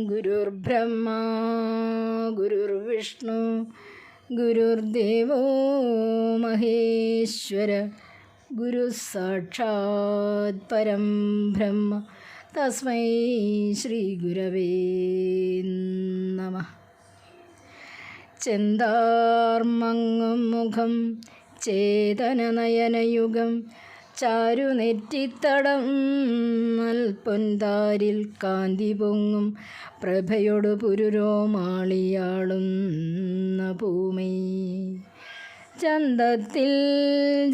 ഗുരുർബ്രഹ്മ ഗുരുർവിഷ്ണു ഗുരുർദേവോ മഹേശ്വര ഗുരു സാക്ഷാത് പരം ബ്രഹ്മ തസ്മൈ ശ്രീ ഗുരവേ നമഃ. ചെന്താർമങ്ങും മുഖം ചേതനനയനയുഗം ചാരുനെറ്റിത്തടം നൽപൊൻതാരിൽ കാന്തി പൊങ്ങും പ്രഭയൊടു പുരുരോമാളിയാളുന്ന ഭൂമി ചന്തത്തിൽ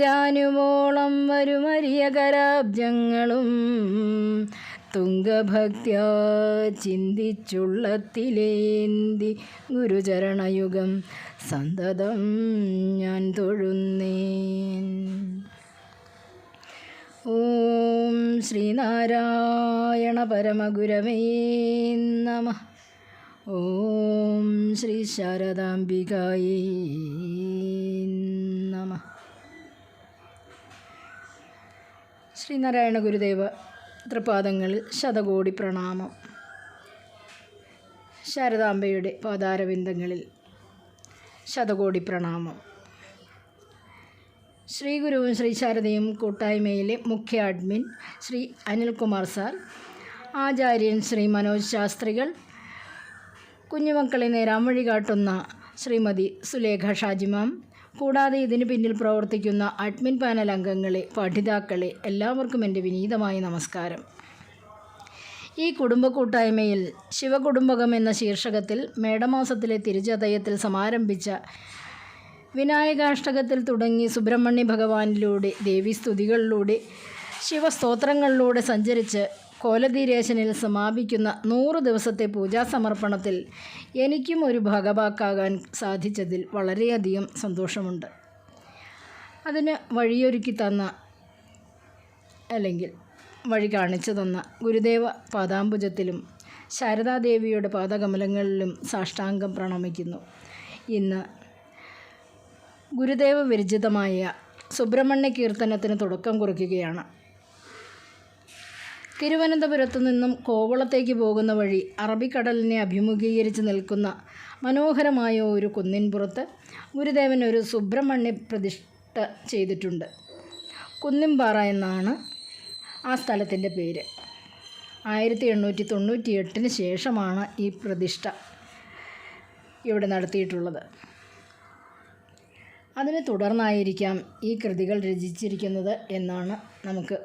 ജാനുവോളം വരുമരിയകരാബ്ജങ്ങളും തുംഗഭക്ത്യാ ചിന്തിച്ചുള്ളത്തിലേന്തി ഗുരുചരണയുഗം സന്തതം ഞാൻ തൊഴുന്നേൻ. ഓം ശ്രീനാരായണ പരമഗുരവേ നമഃ. ഓം ശ്രീ ശാരദാംബികായേ നമഃ. ശ്രീനാരായണ ഗുരുദേവ തൃപാദങ്ങളിൽ ശതകോടി പ്രണാമം. ശാരദാംബയുടെ പാദാരവിന്ദങ്ങളിൽ ശതകോടി പ്രണാമം. ശ്രീ ഗുരുവും ശ്രീ ശാരദയും കൂട്ടായ്മയിലെ മുഖ്യ അഡ്മിൻ ശ്രീ അനിൽകുമാർ സാർ, ആചാര്യൻ ശ്രീ മനോജ് ശാസ്ത്രികൾ, കുഞ്ഞുമക്കളെ നേരാം വഴി കാട്ടുന്ന ശ്രീമതി സുലേഖ ഷാജിമാം, കൂടാതെ ഇതിന് പിന്നിൽ പ്രവർത്തിക്കുന്ന അഡ്മിൻ പാനൽ അംഗങ്ങളെ, പഠിതാക്കളെ, എല്ലാവർക്കും എൻ്റെ വിനീതമായ നമസ്കാരം. ഈ കുടുംബ കൂട്ടായ്മയിൽ ശിവകുടുംബകം എന്ന ശീർഷകത്തിൽ മേടമാസത്തിലെ തിരുചതയത്തിൽ സമാരംഭിച്ച വിനായകാഷ്ടകത്തിൽ തുടങ്ങി സുബ്രഹ്മണ്യ ഭഗവാനിലൂടെ, ദേവീസ്തുതികളിലൂടെ, ശിവസ്തോത്രങ്ങളിലൂടെ സഞ്ചരിച്ച് കോലതീരേശനിൽ സമാപിക്കുന്ന 100 ദിവസത്തെ പൂജാസമർപ്പണത്തിൽ എനിക്കും ഒരു ഭാഗഭാക്കാകാൻ സാധിച്ചതിൽ വളരെയധികം സന്തോഷമുണ്ട്. അതിന് വഴിയൊരുക്കി തന്ന, അല്ലെങ്കിൽ വഴി കാണിച്ചു തന്ന ഗുരുദേവ പാദാംബുജത്തിലും ശാരദാദേവിയുടെ പാദകമലങ്ങളിലും സാഷ്ടാംഗം പ്രണമിക്കുന്നു. ഇന്ന് ഗുരുദേവ വിരചിതമായ സുബ്രഹ്മണ്യ കീർത്തനത്തിന് തുടക്കം കുറിക്കുകയാണ്. തിരുവനന്തപുരത്തു നിന്നും കോവളത്തേക്ക് പോകുന്ന വഴി അറബിക്കടലിനെ അഭിമുഖീകരിച്ച് നിൽക്കുന്ന മനോഹരമായ ഒരു കുന്നിൻപുറത്ത് ഗുരുദേവൻ ഒരു സുബ്രഹ്മണ്യ പ്രതിഷ്ഠ ചെയ്തിട്ടുണ്ട്. കുന്നിൻപാറ എന്നാണ് ആ സ്ഥലത്തിൻ്റെ പേര്. 1898 ശേഷമാണ് ഈ പ്രതിഷ്ഠ ഇവിടെ നടത്തിയിട്ടുള്ളത്. അതിനെ തുടർന്നായിരിക്കാം ഈ കൃതികൾ രചിച്ചിരിക്കുന്നത് എന്നാണ് നമുക്ക്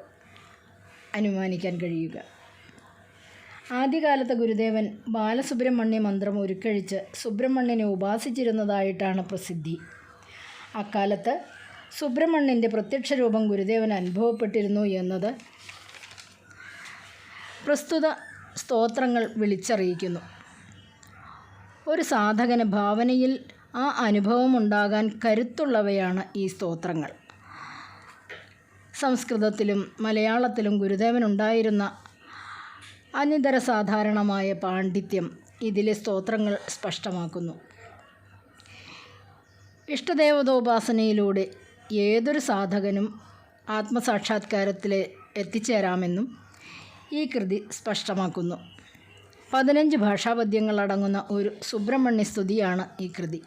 അനുമാനിക്കാൻ കഴിയുക. ആദ്യകാലത്ത് ഗുരുദേവൻ ബാലസുബ്രഹ്മണ്യ മന്ത്രം ഉരുക്കഴിച്ച് സുബ്രഹ്മണ്യനെ ഉപാസിച്ചിരുന്നതായിട്ടാണ് പ്രസിദ്ധി. അക്കാലത്ത് സുബ്രഹ്മണ്യൻ്റെ പ്രത്യക്ഷ രൂപം ഗുരുദേവൻ അനുഭവപ്പെട്ടിരുന്നു എന്നത് പ്രസ്തുത സ്തോത്രങ്ങൾ വിളിച്ചറിയിക്കുന്നു. ഒരു സാധകന് ഭാവനയിൽ ആ അനുഭവമുണ്ടാകാൻ കരുത്തുള്ളവയാണ് ഈ സ്തോത്രങ്ങൾ. സംസ്കൃതത്തിലും മലയാളത്തിലും ഗുരുദേവനുണ്ടായിരുന്ന അനിതര സാധാരണമായ പാണ്ഡിത്യം ഇതിലെ സ്തോത്രങ്ങൾ സ്പഷ്ടമാക്കുന്നു. ഇഷ്ടദേവതോപാസനയിലൂടെ ഏതൊരു സാധകനും ആത്മസാക്ഷാത്കാരത്തിൽ എത്തിച്ചേരാമെന്നും ഈ കൃതി സ്പഷ്ടമാക്കുന്നു. 15 ഭാഷാപദ്യങ്ങളടങ്ങുന്ന ഒരു സുബ്രഹ്മണ്യ സ്തുതിയാണ് ഈ കൃതി.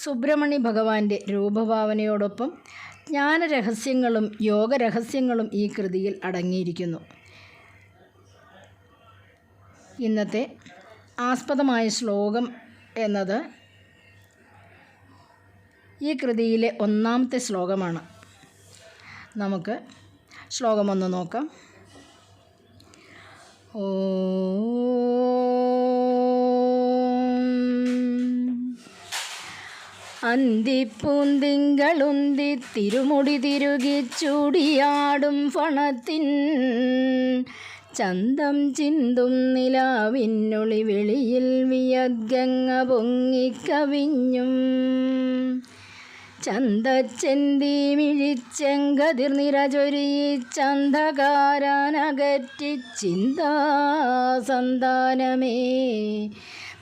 സുബ്രഹ്മണ്യ ഭഗവാന്റെ രൂപഭാവനയോടൊപ്പം ജ്ഞാനരഹസ്യങ്ങളും യോഗരഹസ്യങ്ങളും ഈ കൃതിയിൽ അടങ്ങിയിരിക്കുന്നു. ഇന്നത്തെ ആസ്പദമായ ശ്ലോകം എന്നത് ഈ കൃതിയിലെ 1-ാമത്തെ ശ്ലോകമാണ്. നമുക്ക് ശ്ലോകമൊന്ന് നോക്കാം. അന്തിപ്പൂന്തിങ്കളുന്തി തിരുമുടി തിരുകി ചൂടിയാടും ഫണത്തിൻ ചന്തം ചിന്തും നിലാവിന്നൊളി വെളിയിൽ വിയദ്ഗംഗ പൊങ്ങിക്കവിഞ്ഞും ചന്തച്ചെന്തി മിഴിച്ചെങ്കതിർ നിരചൊരിച്ചന്ധകാരനകറ്റി ചിന്താസന്താനമേ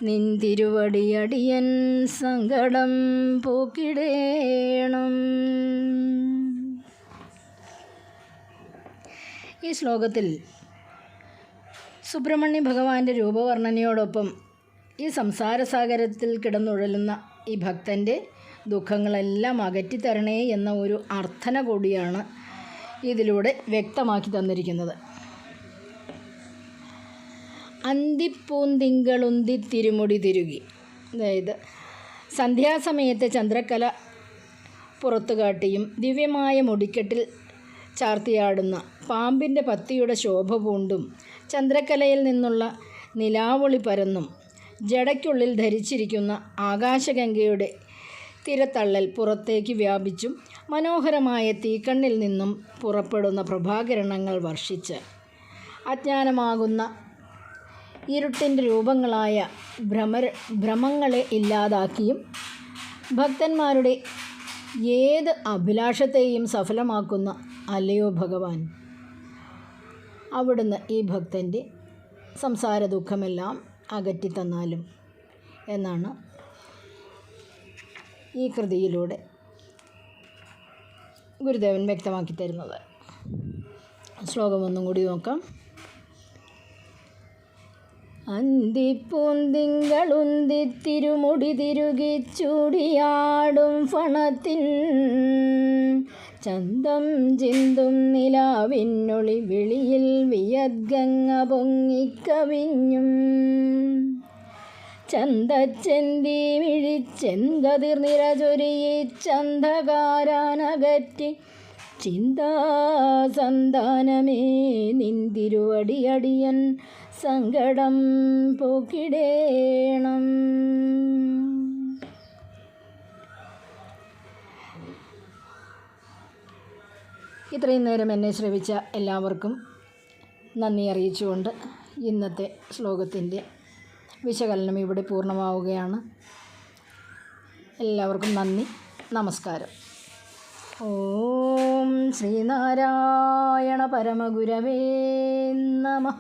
നിന്തിരുവടിയടിയൻ സങ്കടം പോക്കിടേണം. ഈ ശ്ലോകത്തിൽ സുബ്രഹ്മണ്യ ഭഗവാന്റെ രൂപവർണ്ണനയോടൊപ്പം ഈ സംസാരസാഗരത്തിൽ കിടന്നുഴലുന്ന ഈ ഭക്തൻ്റെ ദുഃഖങ്ങളെല്ലാം അകറ്റിത്തരണേ എന്ന ഒരു അർത്ഥന കൂടിയാണ് ഇതിലൂടെ വ്യക്തമാക്കി തന്നിരിക്കുന്നത്. അന്തിപ്പൂന്തിങ്കളുന്തി തിരുമുടി തിരുകി, അതായത് സന്ധ്യാസമയത്തെ ചന്ദ്രക്കല പുറത്തുകാട്ടിയും ദിവ്യമായ മുടിക്കെട്ടിൽ ചാർത്തിയാടുന്ന പാമ്പിൻ്റെ പത്തിയുടെ ശോഭ പൂണ്ടും ചന്ദ്രക്കലയിൽ നിന്നുള്ള നിലാവൊളി പരന്നും ജടയ്ക്കുള്ളിൽ ധരിച്ചിരിക്കുന്ന ആകാശഗംഗയുടെ തിരത്തള്ളൽ പുറത്തേക്ക് വ്യാപിച്ചും മനോഹരമായ തീക്കണ്ണിൽ നിന്നും പുറപ്പെടുന്ന പ്രഭാകിരണങ്ങൾ വർഷിച്ച് അജ്ഞാനമാകുന്ന ഇരുട്ടിൻ്റെ രൂപങ്ങളായ ഭ്രമങ്ങളെ ഇല്ലാതാക്കിയും ഭക്തന്മാരുടെ ഏത് അഭിലാഷത്തെയും സഫലമാക്കുന്ന അല്ലയോ ഭഗവാൻ, അവിടുന്ന് ഈ ഭക്തൻ്റെ സംസാര ദുഃഖമെല്ലാം അകറ്റിത്തന്നാലും എന്നാണ് ഈ കൃതിയിലൂടെ ഗുരുദേവൻ വ്യക്തമാക്കി തരുന്നത്. ശ്ലോകം ഒന്നും കൂടി നോക്കാം. അന്തിപ്പൂന്തിങ്കളുന്തി തിരുമുടി തിരുകി ചൂടിയാടും ഫണത്തിൻ ചന്തം ചിന്തും നിലാവിന്നൊളി വെളിയിൽ വിയദ്ഗംഗ പൊങ്ങിക്കവിഞ്ഞും ചന്തച്ചെന്തി മിഴിച്ചെങ്കതിർ നിരചൊരിയി ചന്തകാരാനകറ്റി ചിന്താസന്താനമേ നിന്തിരുവടിയടിയൻ സങ്കടം പോക്കിടേണം. ഇത്രയും നേരം എന്നെ ശ്രവിച്ച എല്ലാവർക്കും നന്ദി അറിയിച്ചുകൊണ്ട് ഇന്നത്തെ ശ്ലോകത്തിൻ്റെ വിശകലനം ഇവിടെ പൂർണ്ണമാവുകയാണ്. എല്ലാവർക്കും നന്ദി, നമസ്കാരം. ഓം ശ്രീനാരായണ പരമഗുരവേ നമഃ.